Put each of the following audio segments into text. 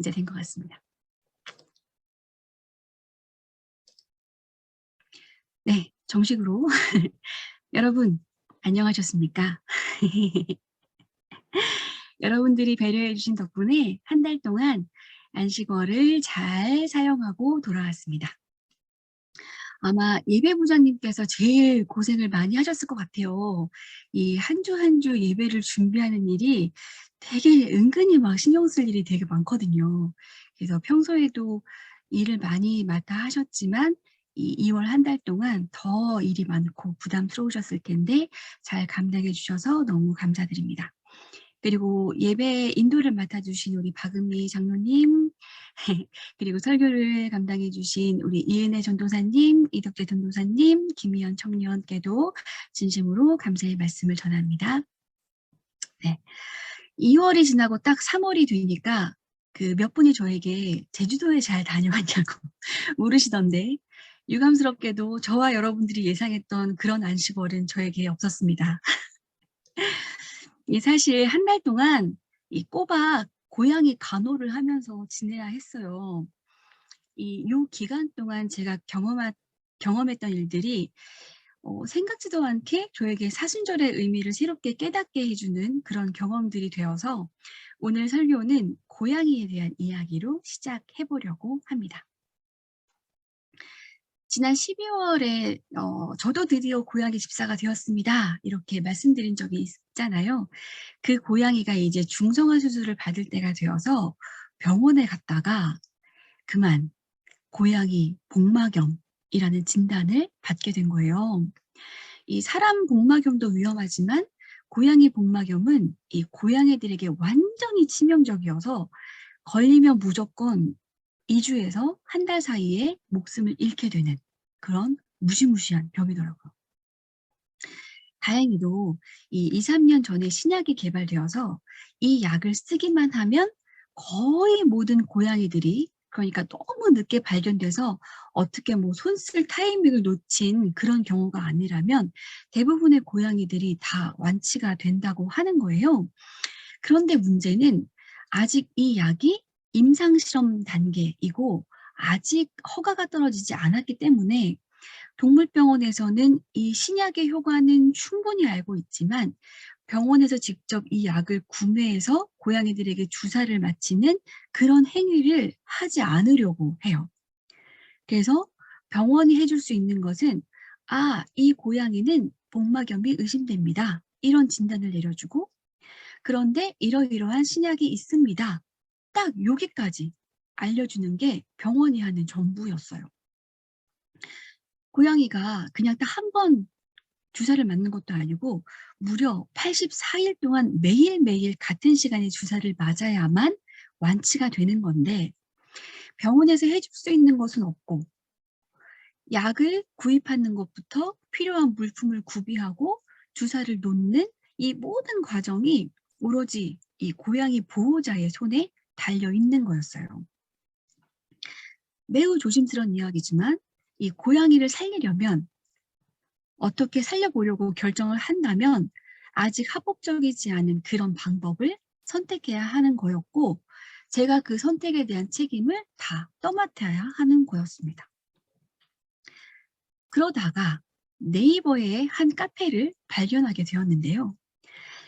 이제 된 것 같습니다. 네, 정식으로 여러분 안녕하셨습니까? 여러분들이 배려해 주신 덕분에 한 달 동안 안식어를 잘 사용하고 돌아왔습니다. 아마 예배부장님께서 제일 고생을 많이 하셨을 것 같아요. 이 한 주 한 주 예배를 준비하는 일이 되게 은근히 막 신경 쓸 일이 되게 많거든요. 그래서 평소에도 일을 많이 맡아 하셨지만 이 2월 한 달 동안 더 일이 많고 부담스러우셨을 텐데 잘 감당해 주셔서 너무 감사드립니다. 그리고 예배 인도를 맡아주신 우리 박은미 장로님, 그리고 설교를 감당해 주신 우리 이은혜 전도사님, 이덕재 전도사님, 김희연 청년께도 진심으로 감사의 말씀을 전합니다. 네. 2월이 지나고 딱 3월이 되니까 그 몇 분이 저에게 제주도에 잘 다녀왔냐고 물으시던데 유감스럽게도 저와 여러분들이 예상했던 그런 안식월은 저에게 없었습니다. 사실 한 달 동안 이 꼬박 고양이 간호를 하면서 지내야 했어요. 요 기간 동안 제가 경험했던 일들이 생각지도 않게 저에게 사순절의 의미를 새롭게 깨닫게 해 주는 그런 경험들이 되어서 오늘 설교는 고양이에 대한 이야기로 시작해 보려고 합니다. 지난 12월에 "저도 드디어 고양이 집사가 되었습니다." 이렇게 말씀드린 적이 있잖아요. 그 고양이가 이제 중성화 수술을 받을 때가 되어서 병원에 갔다가 그만 고양이 복막염이라는 진단을 받게 된 거예요. 이 사람 복막염도 위험하지만 고양이 복막염은 이 고양이들에게 완전히 치명적이어서 걸리면 무조건 2 주에서 한 달 사이에 목숨을 잃게 되는 그런 무시무시한 병이더라고요. 다행히도 이 2-3년 전에 신약이 개발되어서 이 약을 쓰기만 하면 거의 모든 고양이들이, 그러니까 너무 늦게 발견돼서 어떻게 뭐 손 쓸 타이밍을 놓친 그런 경우가 아니라면 대부분의 고양이들이 다 완치가 된다고 하는 거예요. 그런데 문제는 아직 이 약이 임상 실험 단계이고 아직 허가가 떨어지지 않았기 때문에 동물병원에서는 이 신약의 효과는 충분히 알고 있지만 병원에서 직접 이 약을 구매해서 고양이들에게 주사를 맞히는 그런 행위를 하지 않으려고 해요. 그래서 병원이 해줄 수 있는 것은 "아, 이 고양이는 복막염이 의심됩니다." 이런 진단을 내려주고 "그런데 이러이러한 신약이 있습니다." 딱 여기까지 알려주는 게 병원이 하는 전부였어요. 고양이가 그냥 딱 한 번 주사를 맞는 것도 아니고 무려 84일 동안 매일매일 같은 시간에 주사를 맞아야만 완치가 되는 건데 병원에서 해줄 수 있는 것은 없고 약을 구입하는 것부터 필요한 물품을 구비하고 주사를 놓는 이 모든 과정이 오로지 이 고양이 보호자의 손에 달려 있는 거였어요. 매우 조심스러운 이야기지만 이 고양이를 살리려면, 어떻게 살려보려고 결정을 한다면 아직 합법적이지 않은 그런 방법을 선택해야 하는 거였고 제가 그 선택에 대한 책임을 다 떠맡아야 하는 거였습니다. 그러다가 네이버의 한 카페를 발견하게 되었는데요.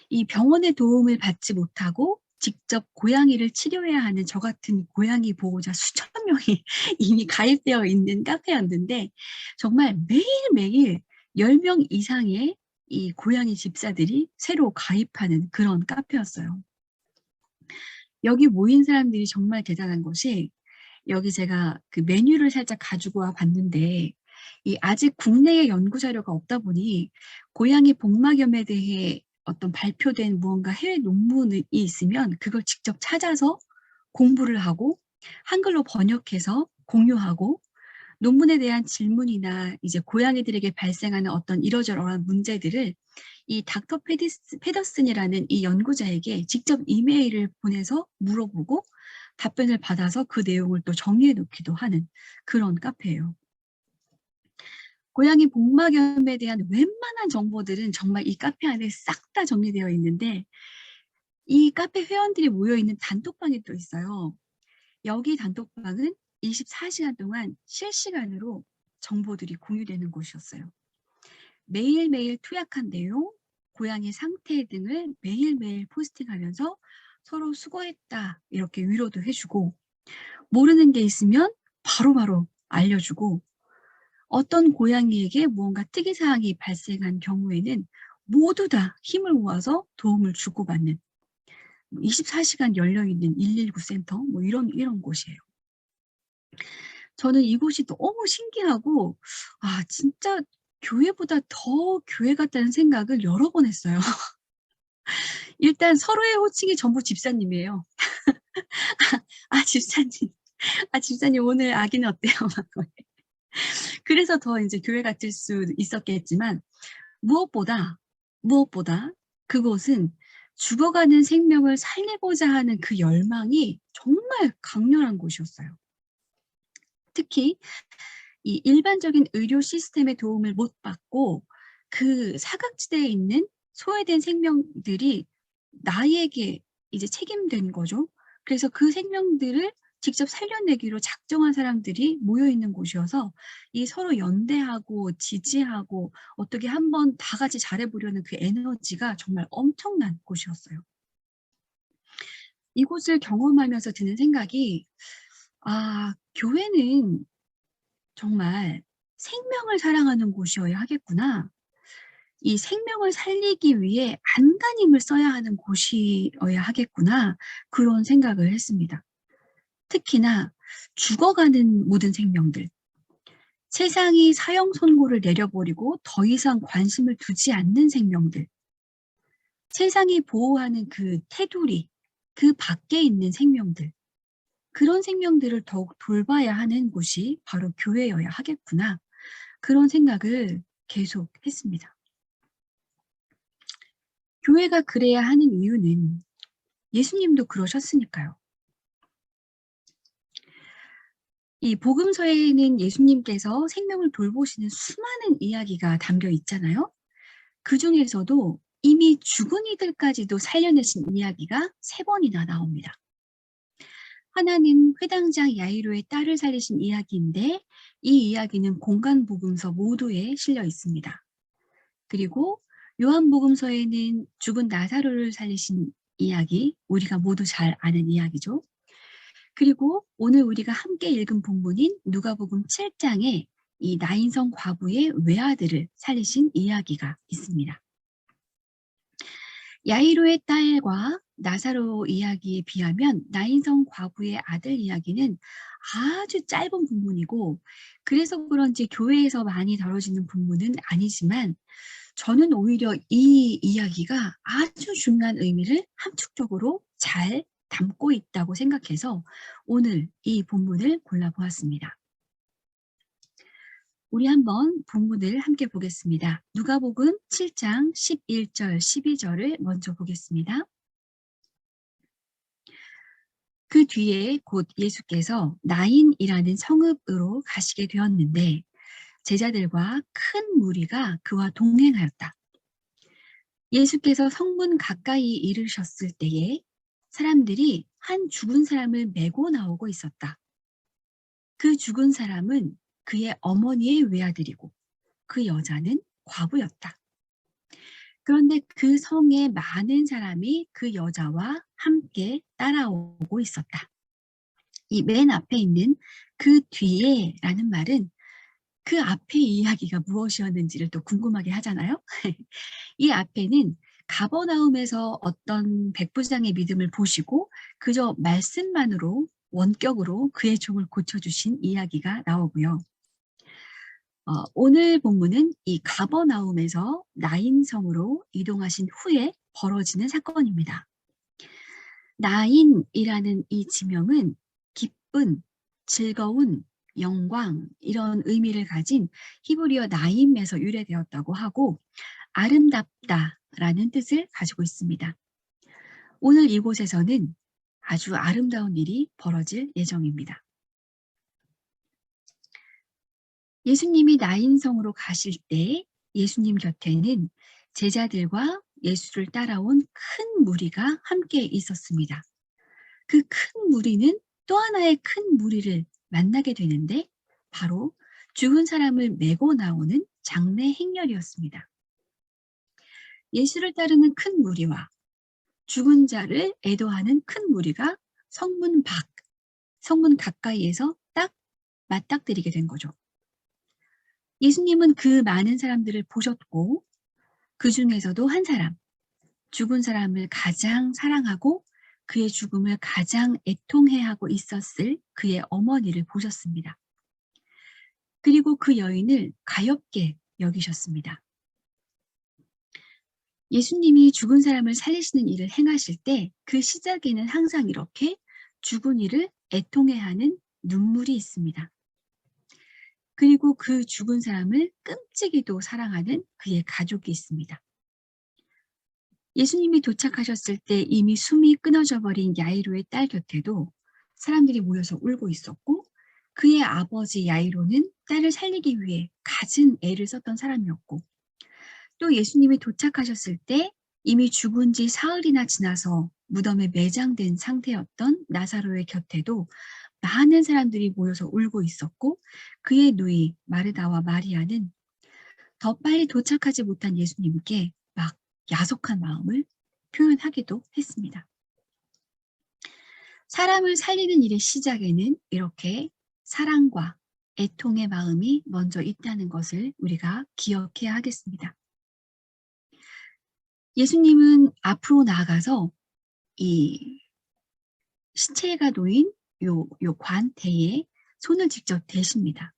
이 병원의 도움을 받지 못하고 직접 고양이를 치료해야 하는 저 같은 고양이 보호자 수천 명이 이미 가입되어 있는 카페였는데 정말 매일매일 10명 이상의 이 고양이 집사들이 새로 가입하는 그런 카페였어요. 여기 모인 사람들이 정말 대단한 것이, 여기 제가 그 메뉴를 살짝 가지고 와 봤는데 이 아직 국내에 연구 자료가 없다 보니 고양이 복막염에 대해 어떤 발표된 무언가 해외 논문이 있으면 그걸 직접 찾아서 공부를 하고 한글로 번역해서 공유하고 논문에 대한 질문이나 이제 고양이들에게 발생하는 어떤 이러저러한 문제들을 이 닥터 페더슨이라는 이 연구자에게 직접 이메일을 보내서 물어보고 답변을 받아서 그 내용을 또 정리해 놓기도 하는 그런 카페예요. 고양이 복막염에 대한 웬만한 정보들은 정말 이 카페 안에 싹 다 정리되어 있는데 이 카페 회원들이 모여 있는 단톡방이 또 있어요. 여기 단톡방은 24시간 동안 실시간으로 정보들이 공유되는 곳이었어요. 매일매일 투약한 내용, 고양이 상태 등을 매일매일 포스팅하면서 서로 수고했다 이렇게 위로도 해주고, 모르는 게 있으면 바로바로 알려주고, 어떤 고양이에게 무언가 특이사항이 발생한 경우에는 모두 다 힘을 모아서 도움을 주고받는 24시간 열려있는 119 센터 뭐 이런 곳이에요. 저는 이곳이 너무 신기하고, 아, 진짜 교회보다 더 교회 같다는 생각을 여러 번 했어요. 일단 서로의 호칭이 전부 집사님이에요. 집사님. 집사님 오늘 아기는 어때요? 그래서 더 이제 교회 같을 수 있었겠지만, 무엇보다 그곳은 죽어가는 생명을 살리고자 하는 그 열망이 정말 강렬한 곳이었어요. 특히 이 일반적인 의료 시스템의 도움을 못 받고 그 사각지대에 있는 소외된 생명들이 나에게 이제 책임된 거죠. 그래서 그 생명들을 직접 살려내기로 작정한 사람들이 모여 있는 곳이어서 이 서로 연대하고 지지하고 어떻게 한번 다 같이 잘해보려는 그 에너지가 정말 엄청난 곳이었어요. 이곳을 경험하면서 드는 생각이, 교회는 정말 생명을 사랑하는 곳이어야 하겠구나. 이 생명을 살리기 위해 안간힘을 써야 하는 곳이어야 하겠구나. 그런 생각을 했습니다. 특히나 죽어가는 모든 생명들. 세상이 사형 선고를 내려버리고 더 이상 관심을 두지 않는 생명들. 세상이 보호하는 그 테두리, 그 밖에 있는 생명들. 그런 생명들을 더욱 돌봐야 하는 곳이 바로 교회여야 하겠구나. 그런 생각을 계속 했습니다. 교회가 그래야 하는 이유는 예수님도 그러셨으니까요. 이 복음서에는 예수님께서 생명을 돌보시는 수많은 이야기가 담겨 있잖아요. 그 중에서도 이미 죽은 이들까지도 살려내신 이야기가 3번이나 나옵니다. 하나는 회당장 야이로의 딸을 살리신 이야기인데, 이 이야기는 공간복음서 모두에 실려 있습니다. 그리고 요한복음서에는 죽은 나사로를 살리신 이야기, 우리가 모두 잘 아는 이야기죠. 그리고 오늘 우리가 함께 읽은 본문인 누가복음 7장에 이 나인성 과부의 외아들을 살리신 이야기가 있습니다. 야이로의 딸과 나사로 이야기에 비하면 나인성 과부의 아들 이야기는 아주 짧은 본문이고, 그래서 그런지 교회에서 많이 다뤄지는 본문은 아니지만, 저는 오히려 이 이야기가 아주 중요한 의미를 함축적으로 잘 담고 있다고 생각해서 오늘 이 본문을 골라보았습니다. 우리 한번 본문을 함께 보겠습니다. 누가복음 7장 11절, 12절을 먼저 보겠습니다. 그 뒤에 곧 예수께서 나인이라는 성읍으로 가시게 되었는데 제자들과 큰 무리가 그와 동행하였다. 예수께서 성문 가까이 이르셨을 때에 사람들이 한 죽은 사람을 메고 나오고 있었다. 그 죽은 사람은 그의 어머니의 외아들이고 그 여자는 과부였다. 그런데 그 성에 많은 사람이 그 여자와 함께 따라오고 있었다. 이 맨 앞에 있는 그 뒤에라는 말은 그 앞의 이야기가 무엇이었는지를 또 궁금하게 하잖아요. 이 앞에는 가버나움에서 어떤 백부장의 믿음을 보시고 그저 말씀만으로 원격으로 그의 종을 고쳐주신 이야기가 나오고요. 오늘 본문은 이 가버나움에서 나인성으로 이동하신 후에 벌어지는 사건입니다. 나인이라는 이 지명은 기쁜, 즐거운, 영광 이런 의미를 가진 히브리어 나임에서 유래되었다고 하고 아름답다라는 뜻을 가지고 있습니다. 오늘 이곳에서는 아주 아름다운 일이 벌어질 예정입니다. 예수님이 나인성으로 가실 때 예수님 곁에는 제자들과 예수를 따라온 큰 무리가 함께 있었습니다. 그 큰 무리는 또 하나의 큰 무리를 만나게 되는데 바로 죽은 사람을 메고 나오는 장례 행렬이었습니다. 예수를 따르는 큰 무리와 죽은 자를 애도하는 큰 무리가 성문 가까이에서 딱 맞닥뜨리게 된 거죠. 예수님은 그 많은 사람들을 보셨고 그 중에서도 한 사람, 죽은 사람을 가장 사랑하고 그의 죽음을 가장 애통해하고 있었을 그의 어머니를 보셨습니다. 그리고 그 여인을 가엾게 여기셨습니다. 예수님이 죽은 사람을 살리시는 일을 행하실 때 그 시작에는 항상 이렇게 죽은 이를 애통해하는 눈물이 있습니다. 그리고 그 죽은 사람을 끔찍이도 사랑하는 그의 가족이 있습니다. 예수님이 도착하셨을 때 이미 숨이 끊어져 버린 야이로의 딸 곁에도 사람들이 모여서 울고 있었고 그의 아버지 야이로는 딸을 살리기 위해 갖은 애를 썼던 사람이었고 또 예수님이 도착하셨을 때 이미 죽은 지 사흘이나 지나서 무덤에 매장된 상태였던 나사로의 곁에도 많은 사람들이 모여서 울고 있었고 그의 누이 마르다와 마리아는 더 빨리 도착하지 못한 예수님께 막 야속한 마음을 표현하기도 했습니다. 사람을 살리는 일의 시작에는 이렇게 사랑과 애통의 마음이 먼저 있다는 것을 우리가 기억해야 하겠습니다. 예수님은 앞으로 나아가서 이 시체가 놓인 요 관대에 손을 직접 대십니다.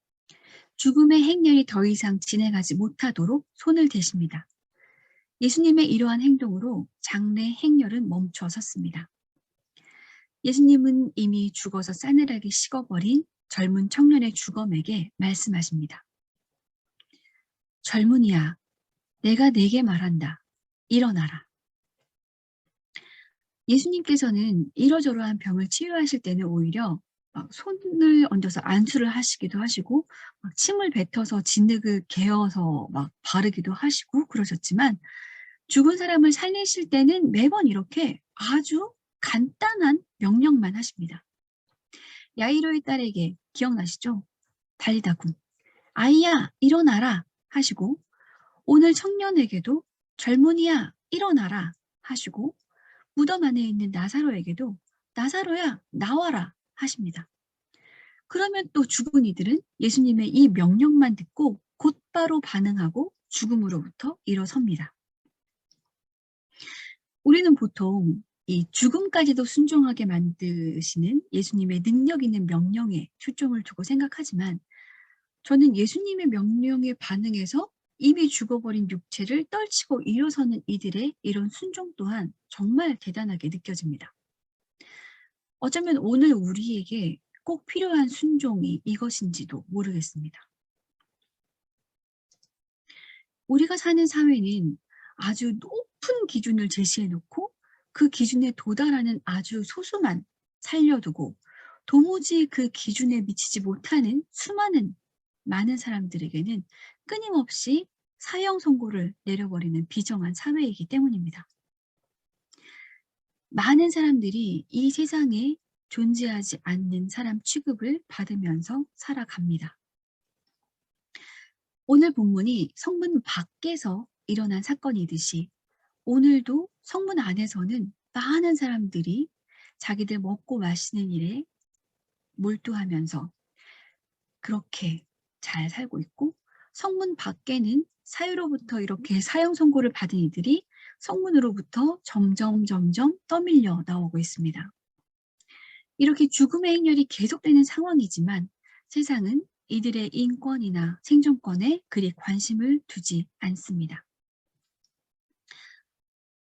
죽음의 행렬이 더 이상 진행하지 못하도록 손을 대십니다. 예수님의 이러한 행동으로 장례 행렬은 멈춰 섰습니다. 예수님은 이미 죽어서 싸늘하게 식어버린 젊은 청년의 주검에게 말씀하십니다. 젊은이야, 내가 네게 말한다. 일어나라. 예수님께서는 이러저러한 병을 치유하실 때는 오히려 막 손을 얹어서 안수를 하시기도 하시고 막 침을 뱉어서 진흙을 개어서 막 바르기도 하시고 그러셨지만 죽은 사람을 살리실 때는 매번 이렇게 아주 간단한 명령만 하십니다. 야이로의 딸에게 기억나시죠? 달리다군. 아이야, 일어나라 하시고 오늘 청년에게도 젊은이야, 일어나라 하시고 무덤 안에 있는 나사로에게도 나사로야, 나와라 하십니다. 그러면 또 죽은 이들은 예수님의 이 명령만 듣고 곧바로 반응하고 죽음으로부터 일어섭니다. 우리는 보통 이 죽음까지도 순종하게 만드시는 예수님의 능력 있는 명령에 초점을 두고 생각하지만 저는 예수님의 명령에 반응해서 이미 죽어버린 육체를 떨치고 일어서는 이들의 이런 순종 또한 정말 대단하게 느껴집니다. 어쩌면 오늘 우리에게 꼭 필요한 순종이 이것인지도 모르겠습니다. 우리가 사는 사회는 아주 높은 기준을 제시해놓고 그 기준에 도달하는 아주 소수만 살려두고 도무지 그 기준에 미치지 못하는 수많은 많은 사람들에게는 끊임없이 사형 선고를 내려버리는 비정한 사회이기 때문입니다. 많은 사람들이 이 세상에 존재하지 않는 사람 취급을 받으면서 살아갑니다. 오늘 본문이 성문 밖에서 일어난 사건이듯이 오늘도 성문 안에서는 많은 사람들이 자기들 먹고 마시는 일에 몰두하면서 그렇게 잘 살고 있고 성문 밖에는 사유로부터 이렇게 사형 선고를 받은 이들이 성문으로부터 점점 떠밀려 나오고 있습니다. 이렇게 죽음의 행렬이 계속되는 상황이지만 세상은 이들의 인권이나 생존권에 그리 관심을 두지 않습니다.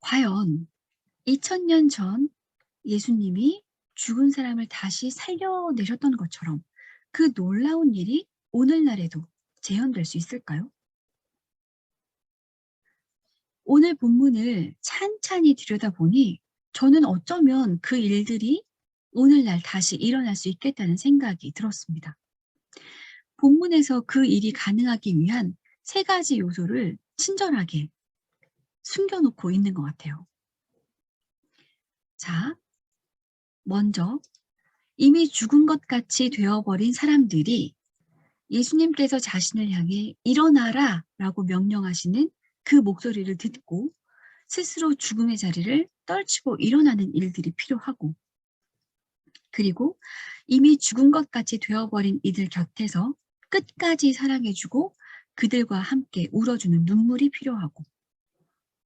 과연 2000년 전 예수님이 죽은 사람을 다시 살려내셨던 것처럼 그 놀라운 일이 오늘날에도 재현될 수 있을까요? 오늘 본문을 찬찬히 들여다보니 저는 어쩌면 그 일들이 오늘날 다시 일어날 수 있겠다는 생각이 들었습니다. 본문에서 그 일이 가능하기 위한 3가지 요소를 친절하게 숨겨놓고 있는 것 같아요. 자, 먼저 이미 죽은 것 같이 되어버린 사람들이 예수님께서 자신을 향해 일어나라 라고 명령하시는 그 목소리를 듣고 스스로 죽음의 자리를 떨치고 일어나는 일들이 필요하고, 그리고 이미 죽은 것 같이 되어버린 이들 곁에서 끝까지 사랑해주고 그들과 함께 울어주는 눈물이 필요하고,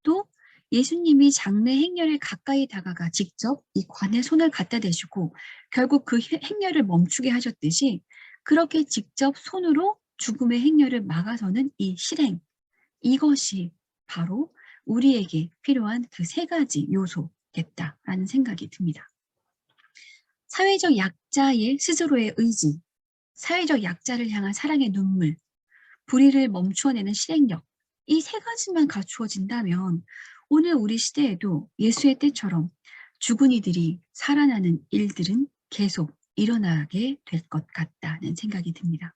또 예수님이 장래 행렬에 가까이 다가가 직접 이 관에 손을 갖다 대시고 결국 그 행렬을 멈추게 하셨듯이 그렇게 직접 손으로 죽음의 행렬을 막아서는 이 실행, 이것이 바로 우리에게 필요한 그 세 가지 요소겠다라는 생각이 듭니다. 사회적 약자의 스스로의 의지, 사회적 약자를 향한 사랑의 눈물, 불의를 멈추어내는 실행력, 이 세 가지만 갖추어진다면 오늘 우리 시대에도 예수의 때처럼 죽은 이들이 살아나는 일들은 계속 일어나게 될 것 같다는 생각이 듭니다.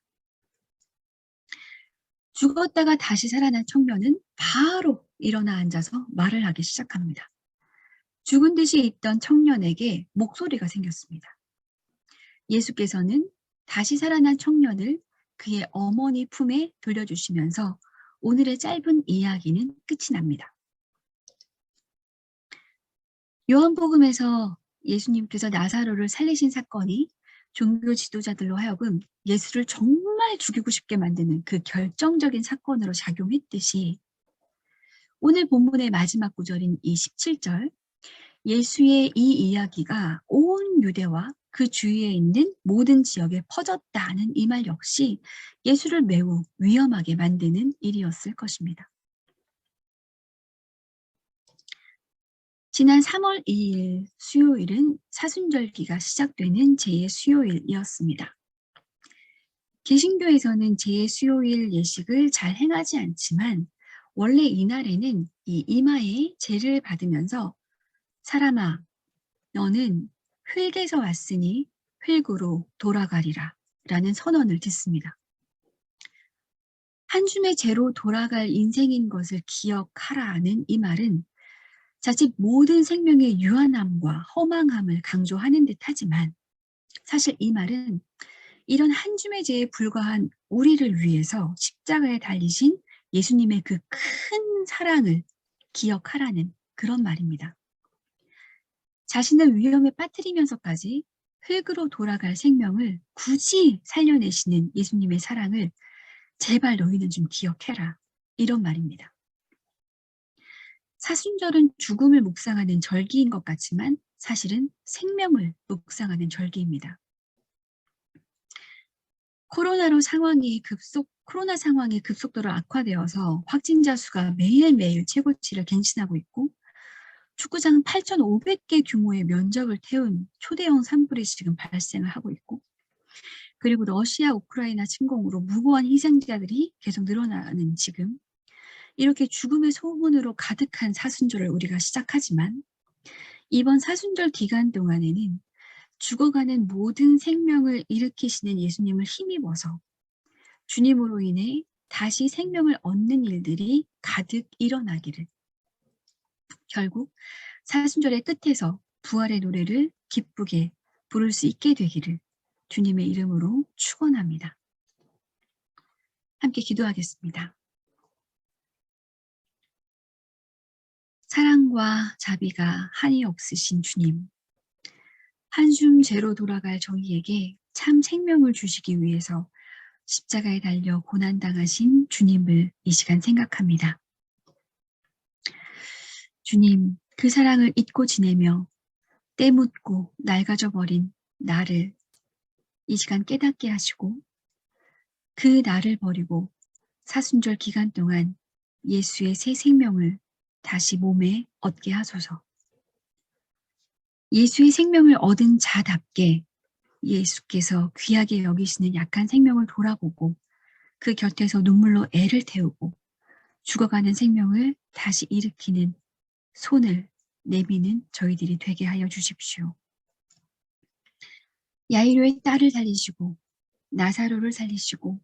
죽었다가 다시 살아난 청년은 바로 일어나 앉아서 말을 하기 시작합니다. 죽은 듯이 있던 청년에게 목소리가 생겼습니다. 예수께서는 다시 살아난 청년을 그의 어머니 품에 돌려주시면서 오늘의 짧은 이야기는 끝이 납니다. 요한복음에서 예수님께서 나사로를 살리신 사건이 종교 지도자들로 하여금 예수를 정말 죽이고 싶게 만드는 그 결정적인 사건으로 작용했듯이 오늘 본문의 마지막 구절인 이 17절, 예수의 이 이야기가 온 유대와 그 주위에 있는 모든 지역에 퍼졌다는 이 말 역시 예수를 매우 위험하게 만드는 일이었을 것입니다. 지난 3월 2일 수요일은 사순절기가 시작되는 제2수요일이었습니다. 개신교에서는 제2수요일 예식을 잘 행하지 않지만 원래 이날에는 이 이마에 제를 받으면서 사람아, 너는 흙에서 왔으니 흙으로 돌아가리라 라는 선언을 듣습니다. 한 줌의 죄로 돌아갈 인생인 것을 기억하라는 이 말은 자칫 모든 생명의 유한함과 허망함을 강조하는 듯 하지만 사실 이 말은 이런 한 줌의 죄에 불과한 우리를 위해서 십자가에 달리신 예수님의 그 큰 사랑을 기억하라는 그런 말입니다. 자신을 위험에 빠뜨리면서까지 흙으로 돌아갈 생명을 굳이 살려내시는 예수님의 사랑을 제발 너희는 좀 기억해라. 이런 말입니다. 사순절은 죽음을 묵상하는 절기인 것 같지만 사실은 생명을 묵상하는 절기입니다. 코로나 상황이 급속도로 악화되어서 확진자 수가 매일매일 최고치를 갱신하고 있고 축구장 8,500개 규모의 면적을 태운 초대형 산불이 지금 발생을 하고 있고, 그리고 러시아 우크라이나 침공으로 무고한 희생자들이 계속 늘어나는 지금 이렇게 죽음의 소문으로 가득한 사순절을 우리가 시작하지만 이번 사순절 기간 동안에는 죽어가는 모든 생명을 일으키시는 예수님을 힘입어서 주님으로 인해 다시 생명을 얻는 일들이 가득 일어나기를, 결국 사순절의 끝에서 부활의 노래를 기쁘게 부를 수 있게 되기를 주님의 이름으로 축원합니다. 함께 기도하겠습니다. 사랑과 자비가 한이 없으신 주님, 한숨 죄로 돌아갈 저희에게 참 생명을 주시기 위해서 십자가에 달려 고난당하신 주님을 이 시간 생각합니다. 주님, 그 사랑을 잊고 지내며 때묻고 낡아져 버린 나를 이 시간 깨닫게 하시고 그 나를 버리고 사순절 기간 동안 예수의 새 생명을 다시 몸에 얻게 하소서. 예수의 생명을 얻은 자답게 예수께서 귀하게 여기시는 약한 생명을 돌아보고 그 곁에서 눈물로 애를 태우고 죽어가는 생명을 다시 일으키는 손을 내미는 저희들이 되게 하여 주십시오. 야이로의 딸을 살리시고 나사로를 살리시고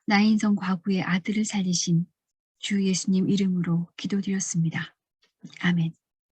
나인성 과부의 아들을 살리신 주 예수님 이름으로 기도드렸습니다. 아멘.